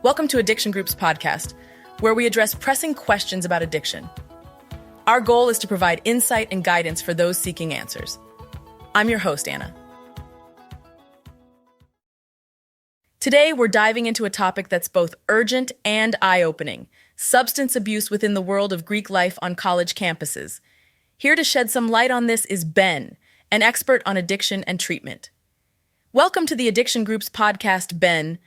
Welcome to Addiction Group's podcast, where we address pressing questions about addiction. Our goal is to provide insight and guidance for those seeking answers. I'm your host, Anna. Today, we're diving into a topic that's both urgent and eye-opening: substance abuse within the world of Greek life on college campuses. Here to shed some light on this is Ben, an expert on addiction and treatment. Welcome to the Addiction Group's podcast, Ben.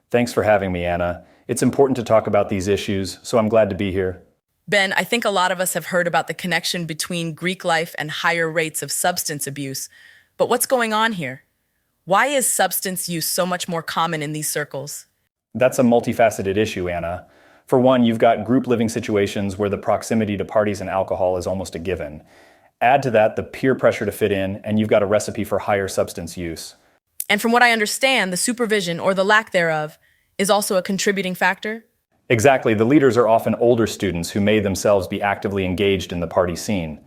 Thanks for having me, Anna. It's important to talk about these issues, so I'm glad to be here. Ben, I think a lot of us have heard about the connection between Greek life and higher rates of substance abuse. But what's going on here? Why is substance use so much more common in these circles? That's a multifaceted issue, Anna. For one, you've got group living situations where the proximity to parties and alcohol is almost a given. Add to that the peer pressure to fit in, and you've got a recipe for higher substance use. And from what I understand, the supervision, or the lack thereof, is also a contributing factor? Exactly. The leaders are often older students who may themselves be actively engaged in the party scene.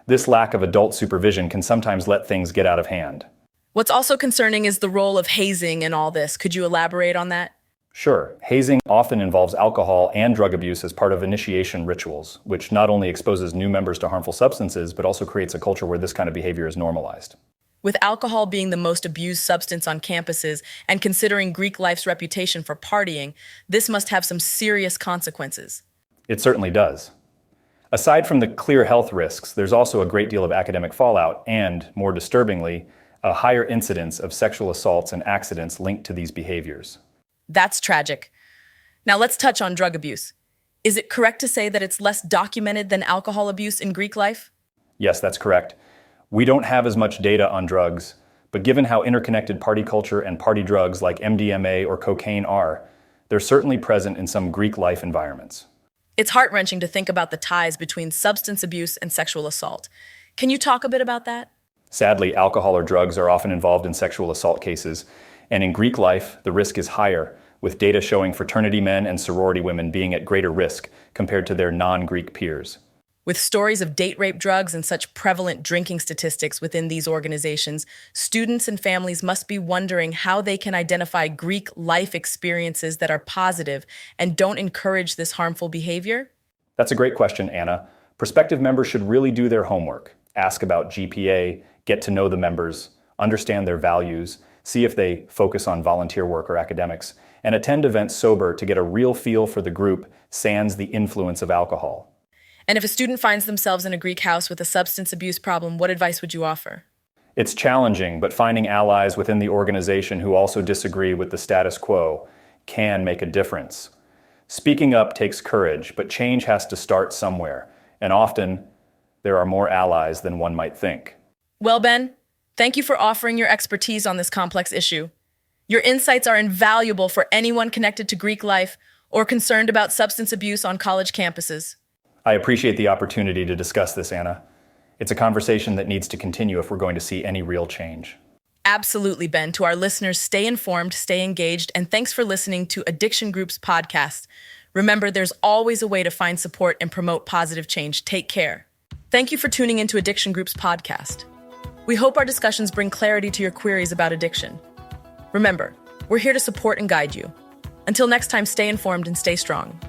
This lack of adult supervision can sometimes let things get out of hand. What's also concerning is the role of hazing in all this. Could you elaborate on that? Sure. Hazing often involves alcohol and drug abuse as part of initiation rituals, which not only exposes new members to harmful substances, but also creates a culture where this kind of behavior is normalized. With alcohol being the most abused substance on campuses and considering Greek life's reputation for partying, this must have some serious consequences. It certainly does. Aside from the clear health risks, there's also a great deal of academic fallout and, more disturbingly, a higher incidence of sexual assaults and accidents linked to these behaviors. That's tragic. Now let's touch on drug abuse. Is it correct to say that it's less documented than alcohol abuse in Greek life? Yes, that's correct. We don't have as much data on drugs, but given how interconnected party culture and party drugs like MDMA or cocaine are, they're certainly present in some Greek life environments. It's heart-wrenching to think about the ties between substance abuse and sexual assault. Can you talk a bit about that? Sadly, alcohol or drugs are often involved in sexual assault cases, and in Greek life, the risk is higher, with data showing fraternity men and sorority women being at greater risk compared to their non-Greek peers. With stories of date rape drugs and such prevalent drinking statistics within these organizations, students and families must be wondering how they can identify Greek life experiences that are positive and don't encourage this harmful behavior? That's a great question, Anna. Prospective members should really do their homework, ask about GPA, get to know the members, understand their values, see if they focus on volunteer work or academics, and attend events sober to get a real feel for the group sans the influence of alcohol. And if a student finds themselves in a Greek house with a substance abuse problem, what advice would you offer? It's challenging, but finding allies within the organization who also disagree with the status quo can make a difference. Speaking up takes courage, but change has to start somewhere, and often there are more allies than one might think. Well, Ben, thank you for offering your expertise on this complex issue. Your insights are invaluable for anyone connected to Greek life or concerned about substance abuse on college campuses. I appreciate the opportunity to discuss this, Anna. It's a conversation that needs to continue if we're going to see any real change. Absolutely, Ben. To our listeners, stay informed, stay engaged, and thanks for listening to Addiction Group's podcast. Remember, there's always a way to find support and promote positive change. Take care. Thank you for tuning into Addiction Group's podcast. We hope our discussions bring clarity to your queries about addiction. Remember, we're here to support and guide you. Until next time, stay informed and stay strong.